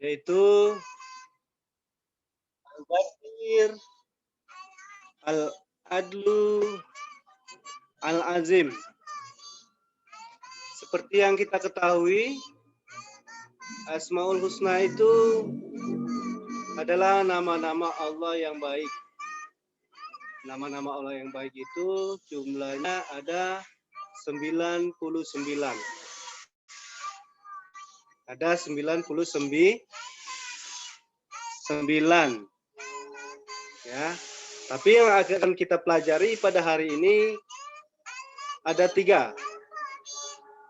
yaitu Al-Basir, Al-Adlu, Al-Azim. Seperti yang kita ketahui, Asmaul Husna itu adalah nama-nama Allah yang baik. Nama-nama Allah yang baik itu jumlahnya ada 99. Ada 99. Ya. Tapi yang akan kita pelajari pada hari ini ada 3.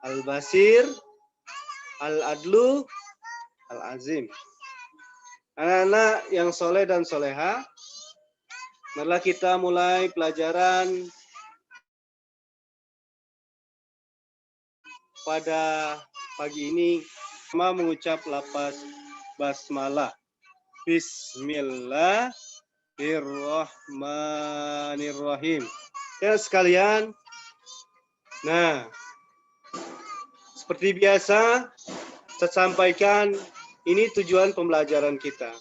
Al-Basir, Al-Adlu, Al-Azim. Anak-anak yang soleh dan soleha, marilah kita mulai pelajaran pada pagi ini sama mengucap lafaz basmalah. Bismillahirrahmanirrahim. Ya sekalian, nah seperti biasa saya sampaikan ini tujuan pembelajaran kita.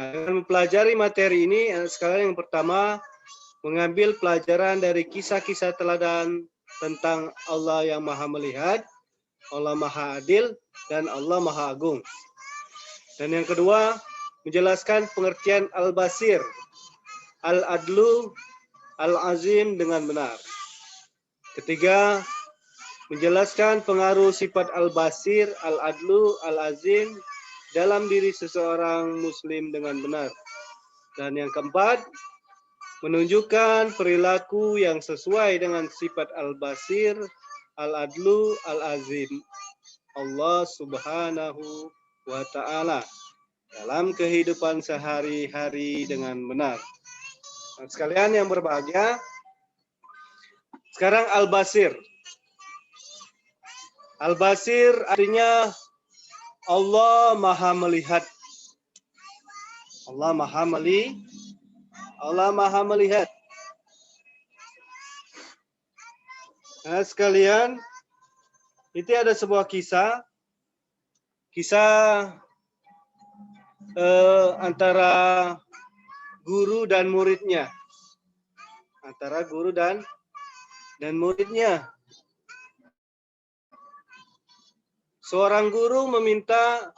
Nah, dengan mempelajari materi ini, sekalian yang pertama mengambil pelajaran dari kisah-kisah teladan tentang Allah yang Maha Melihat, Allah Maha Adil, dan Allah Maha Agung. Dan yang kedua, menjelaskan pengertian Al-Basir, Al-Adlu, Al-Azim dengan benar. Ketiga, menjelaskan pengaruh sifat Al-Basir, Al-Adlu, Al-Azim dalam diri seseorang Muslim dengan benar. Dan yang keempat, menunjukkan perilaku yang sesuai dengan sifat Al-Basir, Al-Adlu, Al-Azim Allah Subhanahu wa Ta'ala dalam kehidupan sehari-hari dengan benar. Nah, sekalian yang berbahagia, sekarang Al-Basir. Al-Basir artinya Allah Maha Melihat. Allah Maha Melihat. Nah, sekalian, itu ada sebuah kisah antara guru dan muridnya. Antara guru dan muridnya. Seorang guru meminta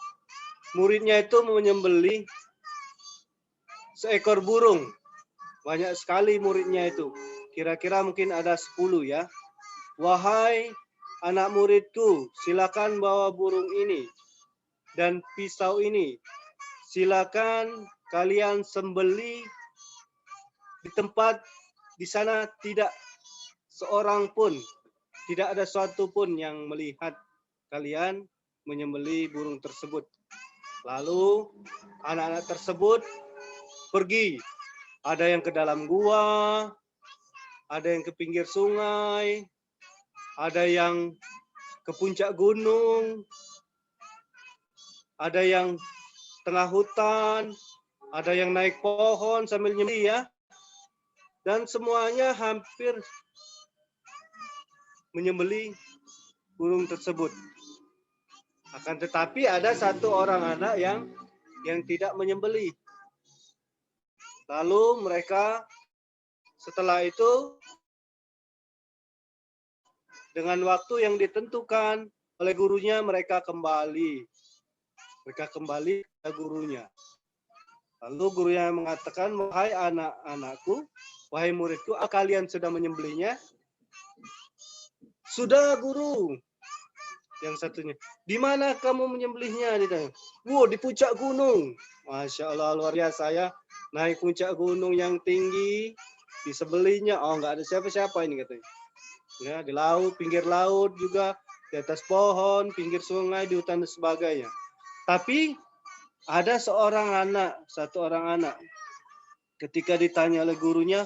muridnya itu menyembelih seekor burung. Banyak sekali muridnya itu. Kira-kira mungkin ada 10 ya. Wahai anak muridku, silakan bawa burung ini dan pisau ini. Silakan kalian sembelih di tempat di sana tidak seorang pun, tidak ada suatu pun yang melihat kalian menyembelih burung tersebut. Lalu anak-anak tersebut pergi. Ada yang ke dalam gua, ada yang ke pinggir sungai, ada yang ke puncak gunung, ada yang tengah hutan, ada yang naik pohon sambil nyembelih ya. Dan semuanya hampir menyembelih burung tersebut. Akan tetapi ada satu orang anak yang tidak menyembelih. Lalu mereka setelah itu dengan waktu yang ditentukan oleh gurunya mereka kembali. Mereka kembali ke gurunya. Lalu gurunya mengatakan, wahai anak-anakku, wahai muridku, kalian sudah menyembelihnya? Sudah guru. Yang satunya, di mana kamu menyembelihnya? Ditanya. Wow, di puncak gunung. Masya Allah, luar biasa ya. Naik puncak gunung yang tinggi, disembelihnya. Oh, nggak ada siapa-siapa ini katanya. Ya, di laut, pinggir laut juga, di atas pohon, pinggir sungai, di hutan dan sebagainya. Tapi ada satu orang anak, ketika ditanya oleh gurunya,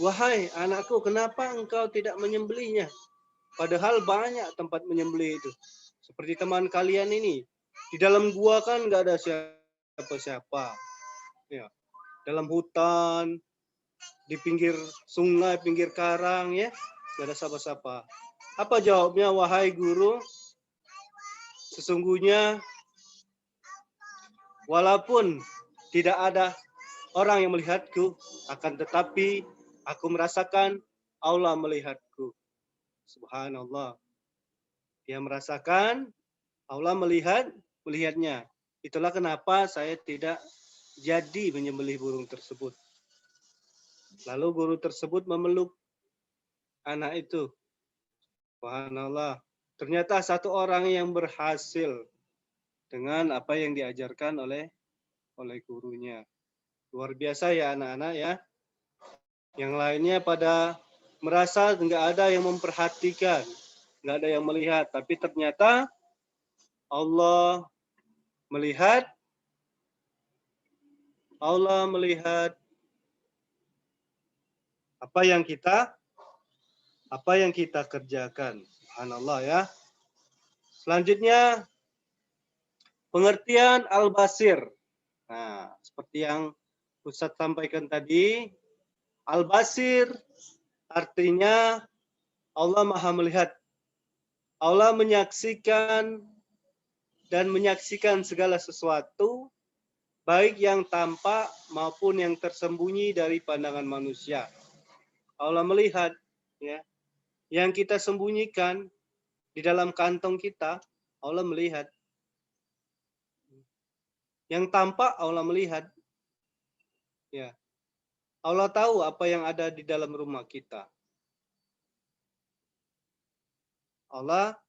wahai anakku, kenapa engkau tidak menyembelihnya? Padahal banyak tempat menyembelih itu. Seperti teman kalian ini. Di dalam gua kan nggak ada siapa-siapa. Ya. Dalam hutan, di pinggir sungai, pinggir karang, ya, nggak ada siapa-siapa. Apa jawabnya, wahai guru? Sesungguhnya walaupun tidak ada orang yang melihatku, akan tetapi aku merasakan Allah melihatku. Subhanallah. Dia merasakan, Allah melihatnya. Itulah kenapa saya tidak jadi menyembelih burung tersebut. Lalu guru tersebut memeluk anak itu. Subhanallah. Ternyata satu orang yang berhasil dengan apa yang diajarkan oleh gurunya. Luar biasa ya anak-anak ya. Yang lainnya pada merasa nggak ada yang memperhatikan, nggak ada yang melihat. Tapi ternyata Allah melihat apa yang kita kerjakan. Subhanallah ya. Selanjutnya pengertian al-basir. Nah, seperti yang Ustadz sampaikan tadi, al-basir artinya Allah Maha melihat. Allah menyaksikan dan menyaksikan segala sesuatu, baik yang tampak maupun yang tersembunyi dari pandangan manusia. Allah melihat, ya, yang kita sembunyikan di dalam kantong kita, Allah melihat. Yang tampak Allah melihat. Ya. Allah tahu apa yang ada di dalam rumah kita. Allah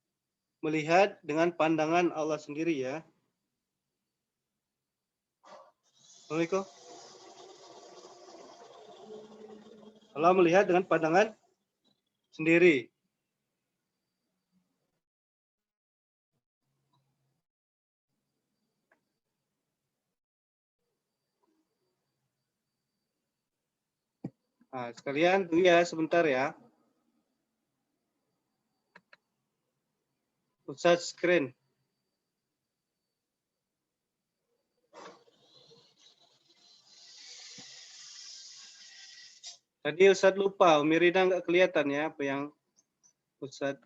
melihat dengan pandangan Allah sendiri ya. Assalamualaikum. Allah melihat dengan pandangan sendiri. Nah, sekalian tunggu ya sebentar ya. Ustadz screen. Tadi Ustadz lupa, Mirina nggak kelihatan ya apa yang Ustadz.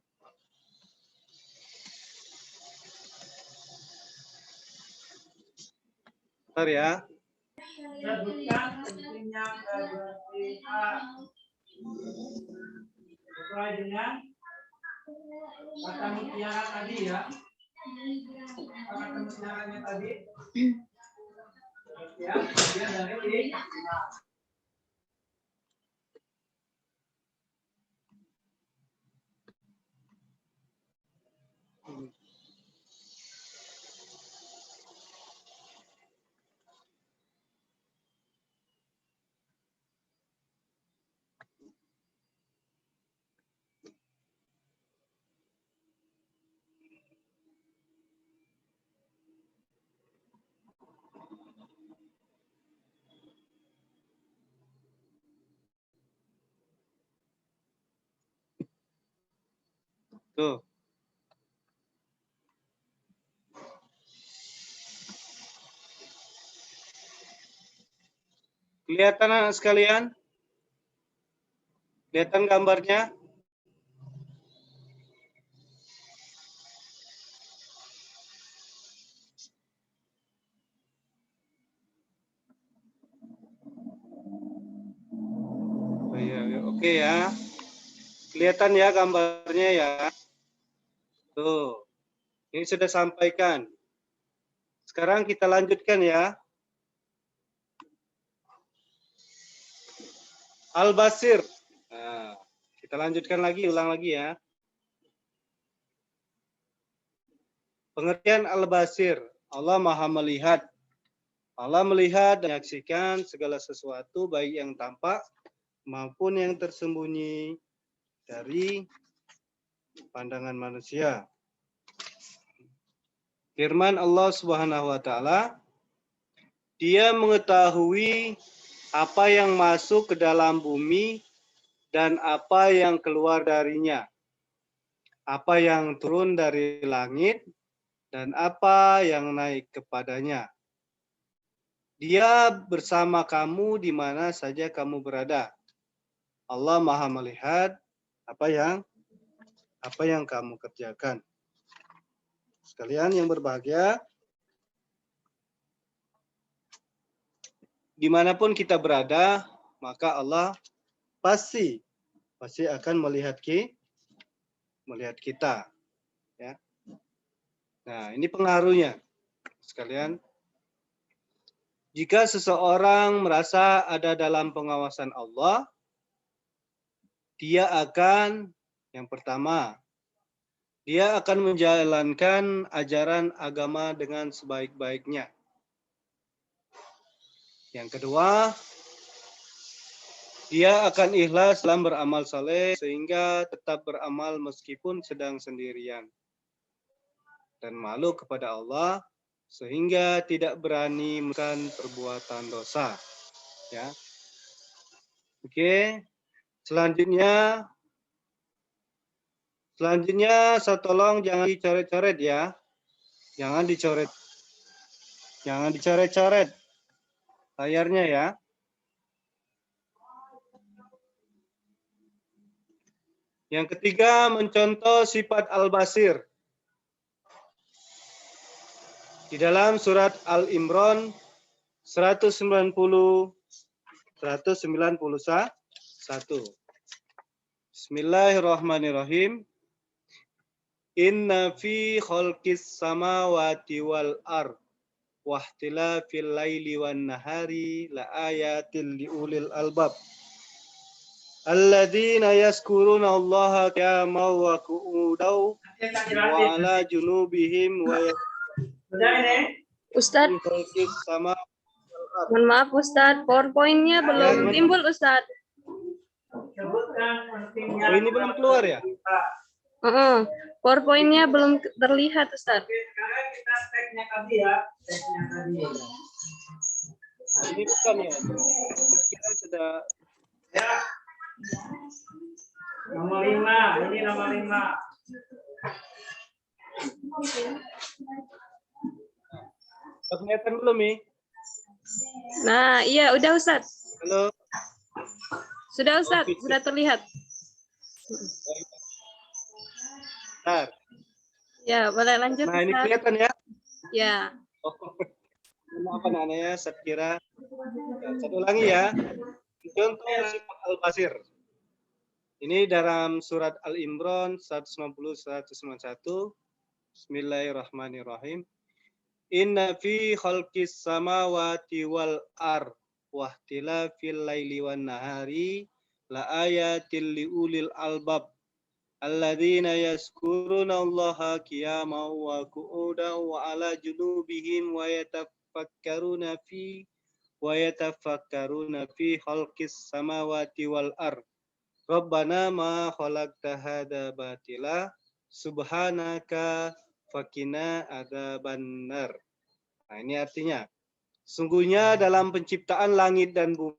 Bentar ya. Sebutkan pentingnya kebersihan sesuai dengan kata mutiara tadi ya. Kata mutiaranya tadi ya, dia dari Tuh. Kelihatan anak sekalian? Kelihatan gambarnya? Oh, iya, oke ya. Kelihatan ya gambarnya ya. Tuh. Ini sudah sampaikan. Sekarang kita lanjutkan ya. Al-Basir. Nah, kita lanjutkan lagi, ulang lagi ya. Pengertian Al-Basir. Allah Maha melihat. Allah melihat dan menyaksikan segala sesuatu baik yang tampak maupun yang tersembunyi dari pandangan manusia. Firman Allah Subhanahu wa taala, Dia mengetahui apa yang masuk ke dalam bumi dan apa yang keluar darinya, apa yang turun dari langit dan apa yang naik kepadanya. Dia bersama kamu di mana saja kamu berada. Allah Maha melihat apa yang kamu kerjakan. sekalian yang berbahagia, dimanapun kita berada, maka Allah pasti akan melihat kita. Ya. Nah, ini pengaruhnya, sekalian. Jika seseorang merasa ada dalam pengawasan Allah, dia akan, yang pertama, dia akan menjalankan ajaran agama dengan sebaik-baiknya. Yang kedua, dia akan ikhlas dalam beramal saleh sehingga tetap beramal meskipun sedang sendirian. Dan malu kepada Allah sehingga tidak berani melakukan perbuatan dosa. Ya. Oke. Selanjutnya saya tolong jangan dicoret-coret ya. Jangan dicoret-coret layarnya ya. Yang ketiga, mencontoh sifat Al-Basir. Di dalam surat Al-Imran 191. Bismillahirrahmanirrahim. Inna fi khalqis samawati wal ard wa ikhtilafil laili wan nahari la ayatin liulil albab. Alladzina yazkuruna Allaha qiyaman wa qu'udan wa ala junubihim wa Ustadz, mohon maaf Ustadz, PowerPoint-nya belum timbul Ustadz. Sebutkan pentingnya. Oh, ini belum keluar ya? PowerPoint-nya belum terlihat Ustadz. Oke, sekarang kita tag-nya tadi ya. Tag-nya tadi. Ini bukan ya? Kita sudah Ya. Nomor 5, ini nomor 5. kelihatan belum nih? Nah, iya udah Ustadz. Halo. Sudah Ustadz, sudah terlihat. Bentar. Ya, boleh lanjut Nah, ini Ustadz. kelihatan ya? Ya. Oh, apa namanya? Saya kira. Saya ulangi ya. Contoh sifat Al-Basir. Ini dalam surat Al-Imran 190-191. Bismillahirrahmanirrahim. Inna fi khalqis samawati wal ard wa ikhtilafil laili wan nahari la ayatil liulil albab alladzina yazkuruna Allaha qiyaman wa qu'udan wa ala junubihim wa yatafakkaruna fi khalqis samawati wal ard. Rabbana ma khalaqta hadza batila subhanaka fakina adzabannar. Nah, ini artinya sungguhnya dalam penciptaan langit dan bumi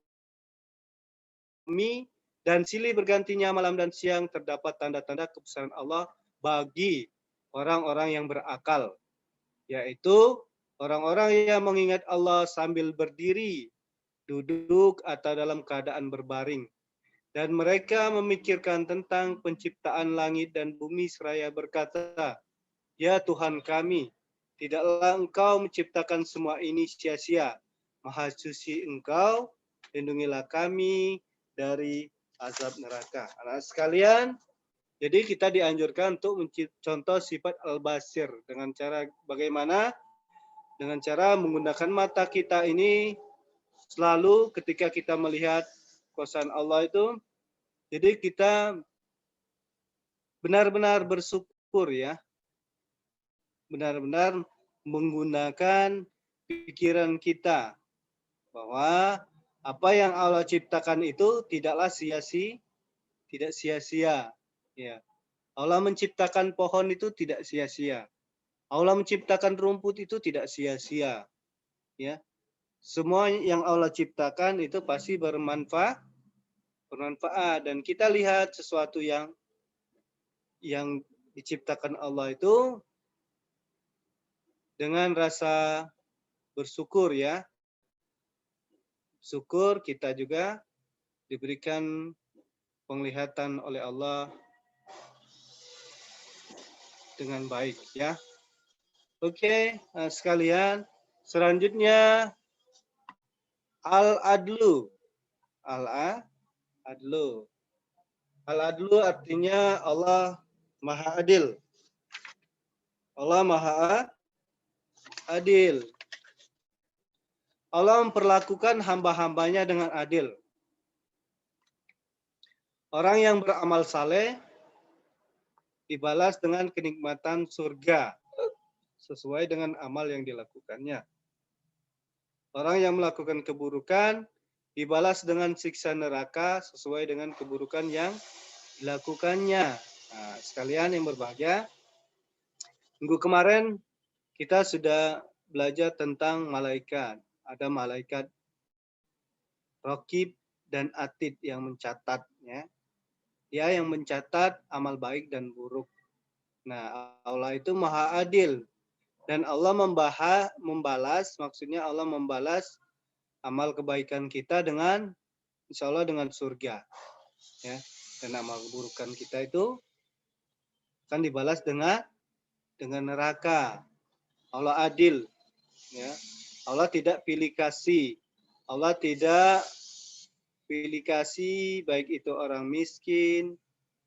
dan silih bergantinya malam dan siang terdapat tanda-tanda kebesaran Allah bagi orang-orang yang berakal, yaitu orang-orang yang mengingat Allah sambil berdiri, duduk atau dalam keadaan berbaring. Dan mereka memikirkan tentang penciptaan langit dan bumi seraya berkata, ya Tuhan kami, tidaklah Engkau menciptakan semua ini sia-sia. Maha suci Engkau, lindungilah kami dari azab neraka. Anak sekalian, jadi kita dianjurkan untuk mencontoh sifat Al-Basir. Dengan cara bagaimana? Dengan cara menggunakan mata kita ini selalu ketika kita melihat kuasa Allah itu, jadi kita benar-benar bersyukur ya. Benar-benar menggunakan pikiran kita bahwa apa yang Allah ciptakan itu tidaklah tidak sia-sia. Ya. Allah menciptakan pohon itu tidak sia-sia. Allah menciptakan rumput itu tidak sia-sia. Ya. Semua yang Allah ciptakan itu pasti bermanfaat dan kita lihat sesuatu yang diciptakan Allah itu dengan rasa bersyukur ya. Syukur kita juga diberikan penglihatan oleh Allah dengan baik ya. Oke, sekalian. Selanjutnya al-adlu. Al-adlu. Al-adlu artinya Allah Maha Adil. Allah Maha Adil. Allah memperlakukan hamba-hambanya dengan adil. Orang yang beramal saleh dibalas dengan kenikmatan surga sesuai dengan amal yang dilakukannya. Orang yang melakukan keburukan dibalas dengan siksa neraka sesuai dengan keburukan yang dilakukannya. Nah, sekalian yang berbahagia, minggu kemarin kita sudah belajar tentang malaikat. Ada malaikat Raqib dan Atid yang mencatatnya. Dia yang mencatat amal baik dan buruk. Nah, Allah itu Maha Adil. Dan Allah membalas, maksudnya Allah membalas amal kebaikan kita dengan, insya Allah dengan surga. Ya. Dan amal keburukan kita itu akan dibalas dengan neraka. Allah adil. Ya. Allah tidak pilih kasih. Allah tidak pilih kasih, baik itu orang miskin,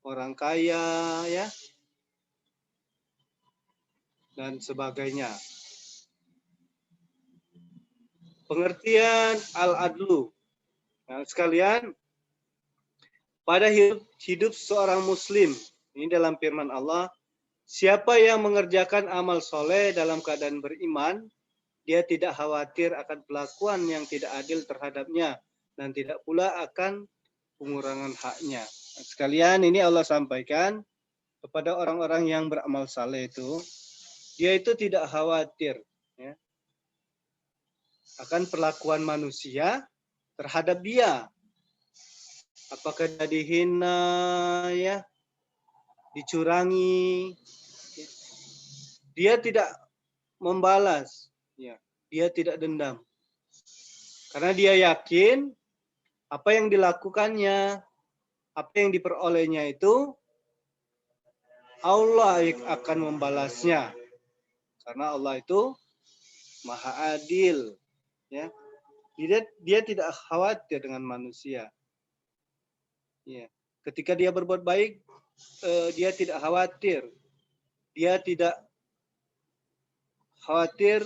orang kaya, ya, dan sebagainya. Pengertian al-adlu. Nah, sekalian, pada hidup seorang muslim, ini dalam firman Allah, siapa yang mengerjakan amal soleh dalam keadaan beriman, dia tidak khawatir akan perlakuan yang tidak adil terhadapnya, dan tidak pula akan pengurangan haknya. Nah, sekalian, ini Allah sampaikan kepada orang-orang yang beramal saleh itu, dia itu tidak khawatir ya, akan perlakuan manusia terhadap dia. Apakah dia dihina, ya, dicurangi, ya. Dia tidak membalas, ya, dia tidak dendam. Karena dia yakin apa yang dilakukannya, apa yang diperolehnya itu Allah akan membalasnya. Karena Allah itu Maha Adil, ya. Dia tidak khawatir dengan manusia. Ya. Ketika dia berbuat baik, dia tidak khawatir. Dia tidak khawatir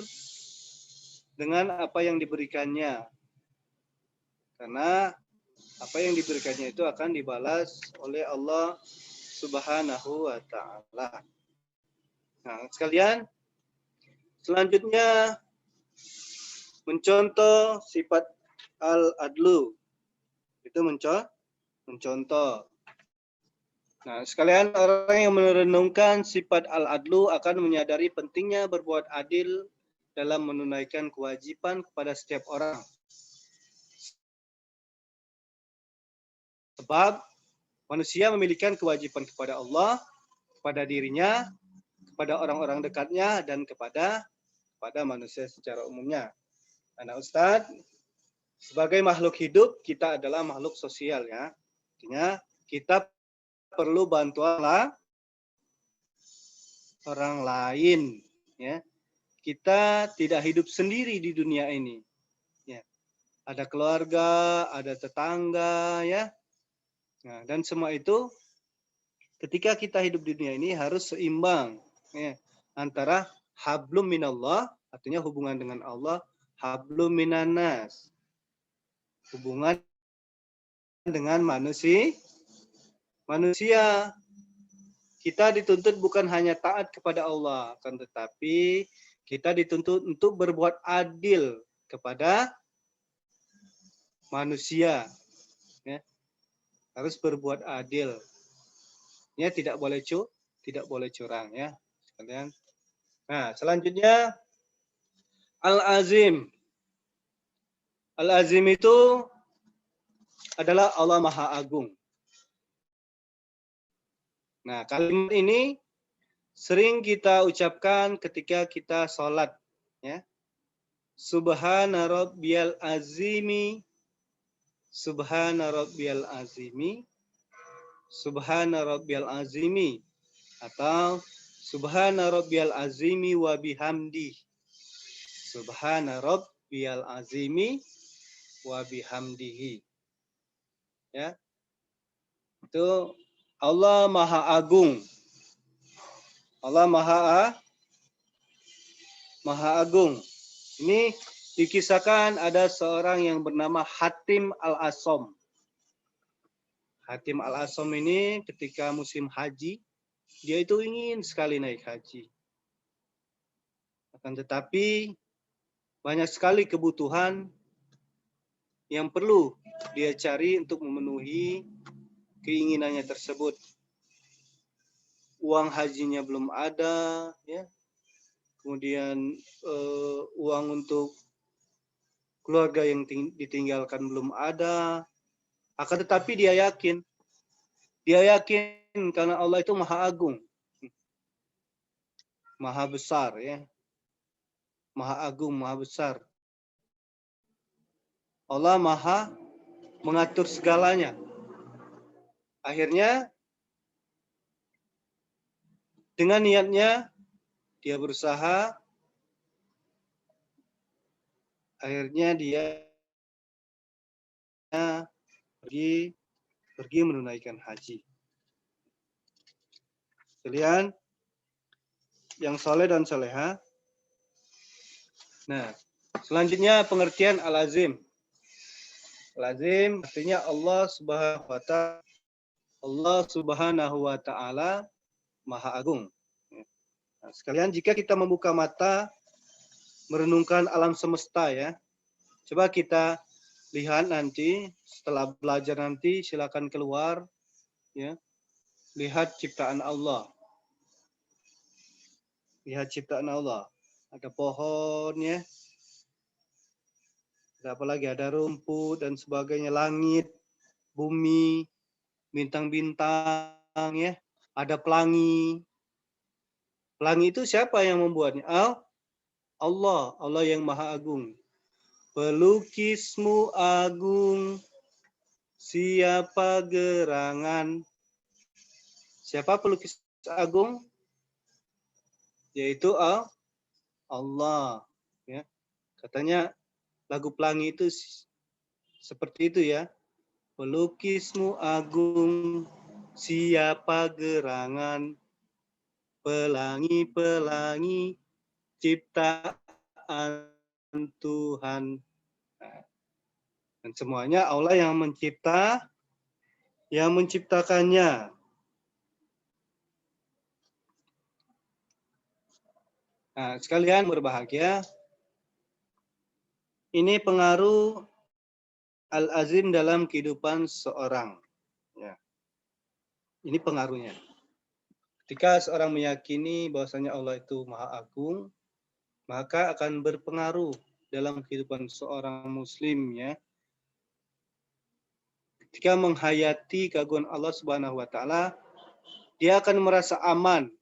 dengan apa yang diberikannya. Karena apa yang diberikannya itu akan dibalas oleh Allah Subhanahu wa ta'ala. Nah, sekalian, selanjutnya mencontoh sifat al-adlu. Itu mencontoh. Nah, sekalian, orang yang merenungkan sifat al-adlu akan menyadari pentingnya berbuat adil dalam menunaikan kewajiban kepada setiap orang. Sebab manusia memiliki kewajiban kepada Allah, kepada dirinya, kepada orang-orang dekatnya, dan kepada manusia secara umumnya. Anak Ustadz, sebagai makhluk hidup, kita adalah makhluk sosial, ya. Artinya kita perlu bantuan orang lain, ya. Kita tidak hidup sendiri di dunia ini, ya. Ada keluarga, ada tetangga, ya. Nah, dan semua itu ketika kita hidup di dunia ini harus seimbang, ya, antara hablum minallah, artinya hubungan dengan Allah, hablum minannas, hubungan dengan manusia. Kita dituntut bukan hanya taat kepada Allah, akan tetapi kita dituntut untuk berbuat adil kepada manusia. Ya. Harus berbuat adil. Ya, tidak boleh curang, ya. Sekalian. Nah, selanjutnya al-azim. Al-azim itu adalah Allah Maha Agung. Nah, kalimat ini sering kita ucapkan ketika kita sholat, ya. Subhana rabbiyal azimi, subhana rabbiyal azimi, subhana rabbiyal azimi, atau Subhana rabbiyal azimi wa bihamdi. Subhana rabbiyal azimi wa bihamdihi. Ya. Itu Allah Maha Agung. Allah Maha Agung. Ini dikisahkan ada seorang yang bernama Hatim Al-Asom. Hatim Al-Asom ini ketika musim haji, dia itu ingin sekali naik haji. Akan tetapi banyak sekali kebutuhan yang perlu dia cari untuk memenuhi keinginannya tersebut. Uang hajinya belum ada, ya. Kemudian uang untuk keluarga yang ditinggalkan belum ada. Akan tetapi dia yakin karena Allah itu Maha Agung, Maha Besar, ya. Maha Agung, Maha Besar. Allah Maha mengatur segalanya. Akhirnya dengan niatnya dia berusaha, akhirnya dia pergi menunaikan haji. Kalian yang soleh dan soleha. Nah, selanjutnya pengertian al-azim. Al-azim artinya Allah Subhanahu wa Ta'ala Maha Agung. Nah, sekalian jika kita membuka mata merenungkan alam semesta, ya. Coba kita lihat nanti setelah belajar nanti silakan keluar, ya. Lihat ciptaan Allah. Lihat ciptaan Allah. Ada pohon, ya. Ada apa lagi? Ada rumput dan sebagainya, langit, bumi, bintang-bintang, ya. Ada pelangi. Pelangi itu siapa yang membuatnya? Allah yang Maha Agung. Pelukismu agung, siapa gerangan? Siapa pelukis agung? Yaitu Allah. Ya. Katanya lagu pelangi itu seperti itu, ya. Pelukismu agung, siapa gerangan? Pelangi-pelangi ciptaan Tuhan. Dan semuanya Allah yang menciptakannya. Nah, sekalian berbahagia, ini pengaruh al-azim dalam kehidupan seorang. Ya. Ini pengaruhnya. Ketika seorang meyakini bahwasanya Allah itu Maha Agung, maka akan berpengaruh dalam kehidupan seorang muslim, ya. Ketika menghayati keagungan Allah Subhanahu wa Ta'ala, dia akan merasa aman,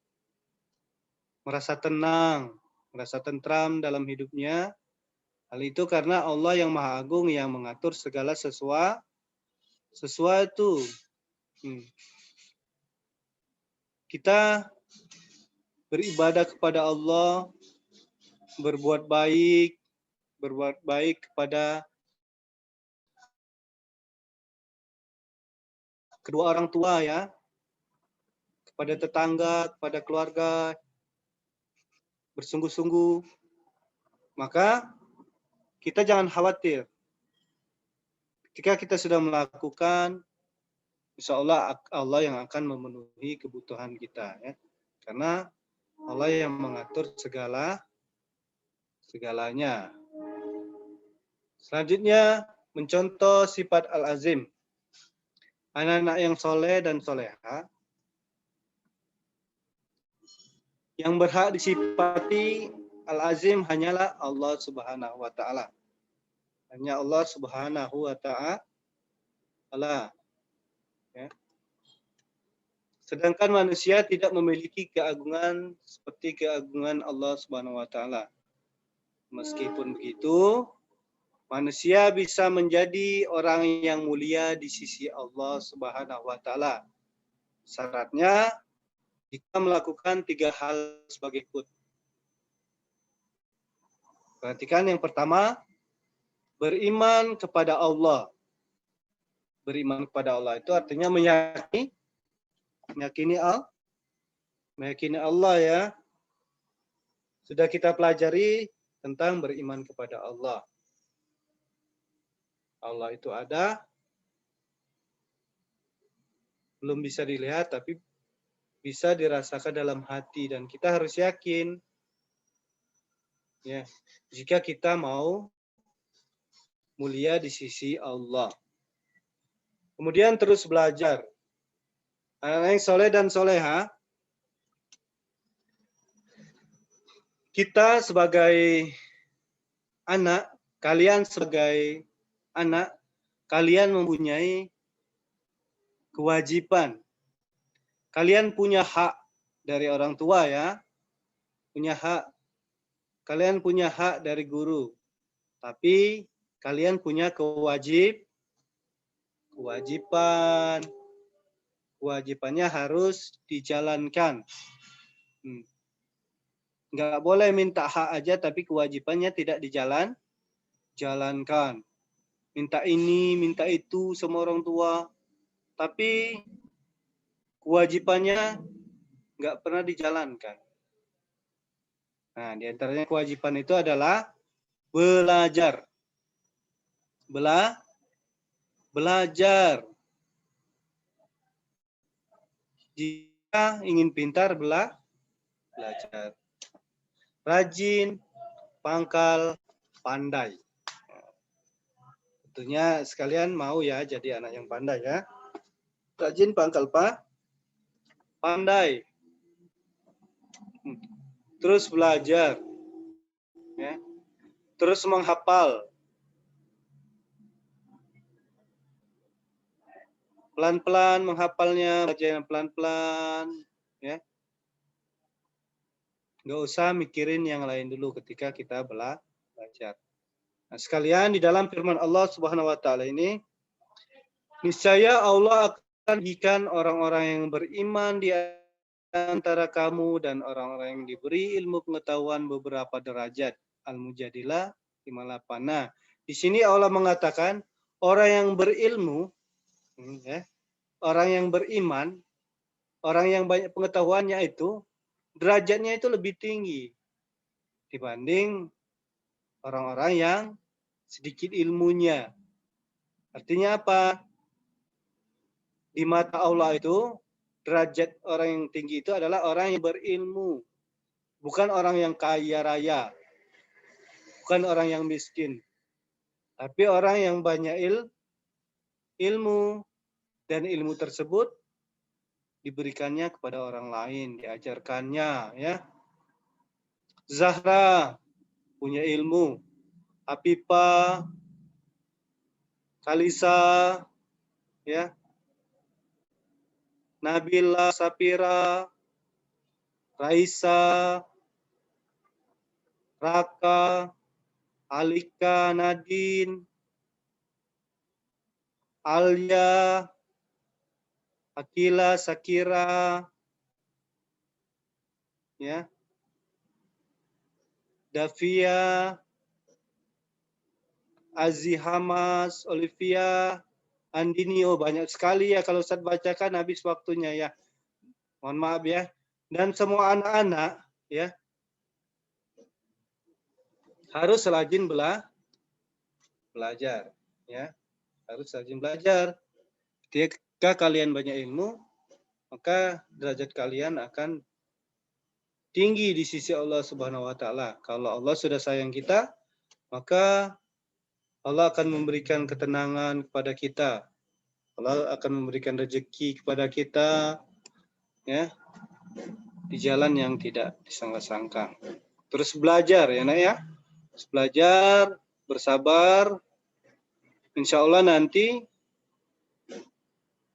merasa tenang, merasa tentram dalam hidupnya. Hal itu karena Allah yang Maha Agung yang mengatur segala sesuatu. Kita beribadah kepada Allah, berbuat baik kepada kedua orang tua, ya, kepada tetangga, kepada keluarga, bersungguh-sungguh, maka kita jangan khawatir. Ketika kita sudah melakukan, insya Allah Allah yang akan memenuhi kebutuhan kita, ya. Karena Allah yang mengatur segalanya. Selanjutnya, mencontoh sifat al-azim. Anak-anak yang soleh dan soleha yang berhak disifati al-azim hanyalah Allah Subhanahu wa Ta'ala. Hanya Allah Subhanahu wa Ta'ala. Ya. Sedangkan manusia tidak memiliki keagungan seperti keagungan Allah Subhanahu wa Ta'ala. Meskipun begitu, manusia bisa menjadi orang yang mulia di sisi Allah Subhanahu wa Ta'ala. Syaratnya jika melakukan 3 hal sebagai berikut. Perhatikan yang pertama, beriman kepada Allah. Beriman kepada Allah itu artinya meyakini Allah ya. Sudah kita pelajari tentang beriman kepada Allah. Allah itu ada, belum bisa dilihat tapi bisa dirasakan dalam hati dan kita harus yakin ya, jika kita mau mulia di sisi Allah. Kemudian terus belajar. Anak-anak yang soleh dan soleha, kita sebagai anak, kalian sebagai anak, kalian mempunyai kewajiban. Kalian punya hak dari orang tua ya. Punya hak. Kalian punya hak dari guru. Tapi kalian punya kewajiban. Kewajibannya harus dijalankan. Nggak boleh minta hak aja tapi kewajibannya tidak jalankan. Minta ini, minta itu sama orang tua. Tapi kewajibannya nggak pernah dijalankan. Nah, di antaranya kewajiban itu adalah belajar. Belajar. Jika ingin pintar, belajar. Rajin, pangkal, pandai. Tentunya sekalian mau ya jadi anak yang pandai ya. Rajin, pangkal, pandai. Terus belajar. Ya. Terus menghafal. Pelan-pelan menghafalnya, belajar pelan-pelan. Ya. Nggak usah mikirin yang lain dulu ketika kita belajar. Nah, sekalian di dalam firman Allah Subhanahu wa taala ini, niscaya Allah akan berikan orang-orang yang beriman di antara kamu dan orang-orang yang diberi ilmu pengetahuan beberapa derajat. Al-Mujadilah 58. Nah, di sini Allah mengatakan orang yang berilmu, ya, orang yang beriman, orang yang banyak pengetahuannya itu derajatnya itu lebih tinggi dibanding orang-orang yang sedikit ilmunya. Artinya apa? Di mata Allah itu derajat orang yang tinggi itu adalah orang yang berilmu. Bukan orang yang kaya raya. Bukan orang yang miskin. Tapi orang yang banyak ilmu. Dan ilmu tersebut diberikannya kepada orang lain. Diajarkannya. Ya. Zahra punya ilmu. Apipa, Kalisa, ya, Nabila, Sapira, Raisa, Raka, Alika, Nadine, Alia, Akila, Sakira, ya, Davia, Azihamas, Olivia, Andini, oh banyak sekali ya kalau Ustaz bacakan habis waktunya ya. Mohon maaf ya. Dan semua anak-anak ya harus rajin belajar ya. Harus rajin belajar. Ketika kalian banyak ilmu, maka derajat kalian akan tinggi di sisi Allah Subhanahu wa taala. Kalau Allah sudah sayang kita, maka Allah akan memberikan ketenangan kepada kita. Allah akan memberikan rezeki kepada kita ya di jalan yang tidak disangka-sangka. Terus belajar ya nak ya. Terus belajar, bersabar. Insya Allah nanti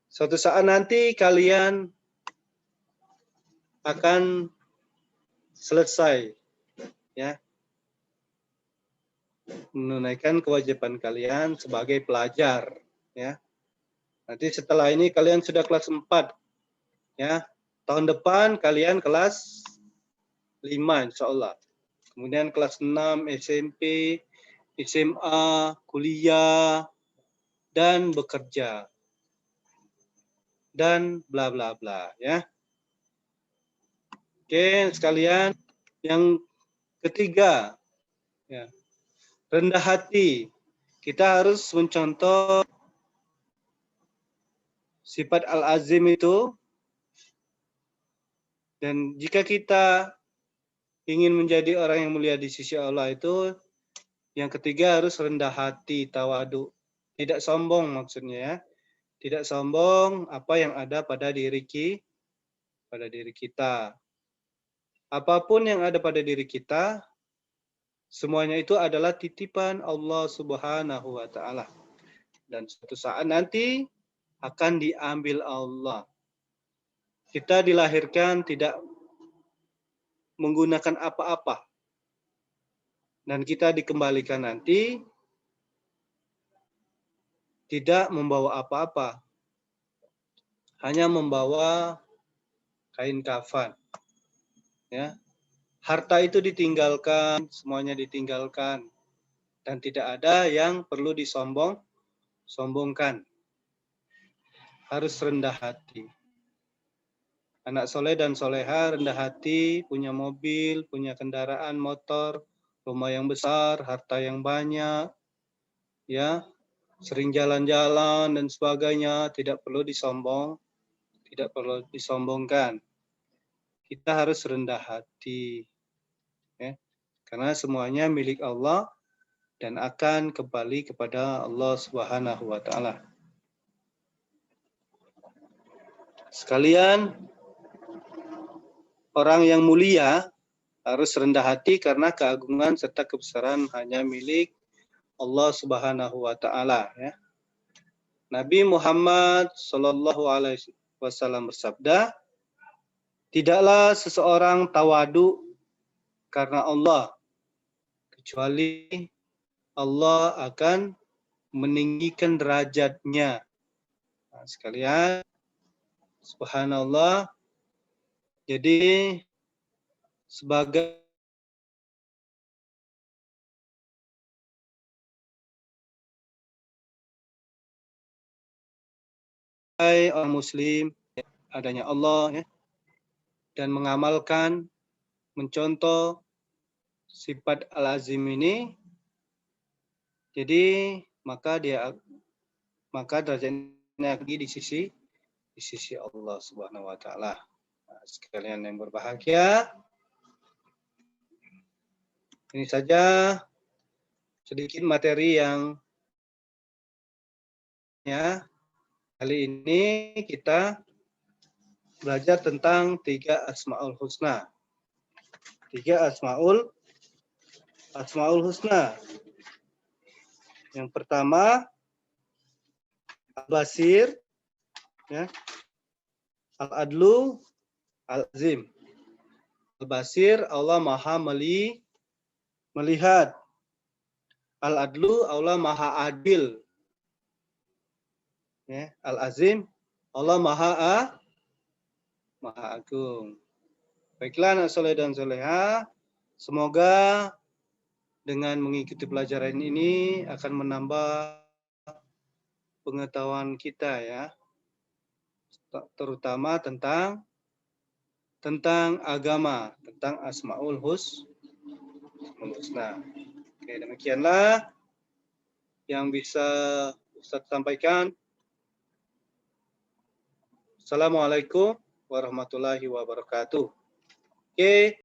suatu saat nanti kalian akan selesai ya menunaikan kewajiban kalian sebagai pelajar ya. Nanti setelah ini kalian sudah kelas 4 ya. tahun depan kalian kelas 5 insya Allah. Kemudian kelas 6 SMP, SMA, kuliah, dan bekerja. Dan bla bla bla ya. Oke sekalian, yang ketiga ya, rendah hati. Kita harus mencontoh sifat al-azim itu, dan jika kita ingin menjadi orang yang mulia di sisi Allah itu, yang ketiga harus rendah hati, tawadu. Tidak sombong maksudnya ya. Tidak sombong apa yang ada pada diri kita. Apapun yang ada pada diri kita, semuanya itu adalah titipan Allah Subhanahu wa taala. Dan suatu saat nanti akan diambil Allah. Kita dilahirkan tidak menggunakan apa-apa. Dan kita dikembalikan nanti tidak membawa apa-apa. Hanya membawa kain kafan. Ya. Harta itu ditinggalkan, semuanya ditinggalkan. Dan tidak ada yang perlu disombongkan. Harus rendah hati. Anak soleh dan soleha rendah hati, punya mobil, punya kendaraan motor, rumah yang besar, harta yang banyak, ya, sering jalan-jalan dan sebagainya, tidak perlu disombongkan. Kita harus rendah hati, ya, karena semuanya milik Allah dan akan kembali kepada Allah Subhanahu wa taala. Sekalian, orang yang mulia harus rendah hati karena keagungan serta kebesaran hanya milik Allah Subhanahu wa taala ya. Nabi Muhammad sallallahu alaihi wasallam bersabda, "Tidaklah seseorang tawadu karena Allah, kecuali Allah akan meninggikan derajatnya." Nah, sekalian, subhanallah. Jadi sebagai orang muslim, adanya Allah ya, dan mengamalkan, mencontoh sifat al-azim ini, jadi maka derajatnya lagi di sisi Allah Subhanahu wa taala. Nah, sekalian yang berbahagia, ini saja sedikit materi yang ya, kali ini kita belajar tentang 3 Asmaul Husna. 3 Asmaul Husna. Yang pertama Al-Basir, ya. Al-Adlu, Al-Azim. Al-Basir, Allah Maha melihat. Al-Adlu, Allah Maha adil. Ya. Al-Azim, Allah Maha agung. Baiklah anak soleh dan soleha, semoga dengan mengikuti pelajaran ini akan menambah pengetahuan kita ya, terutama tentang agama, tentang Asmaul Husna. Oke, demikianlah yang bisa Ustaz sampaikan. Assalamualaikum warahmatullahi wabarakatuh. Oke.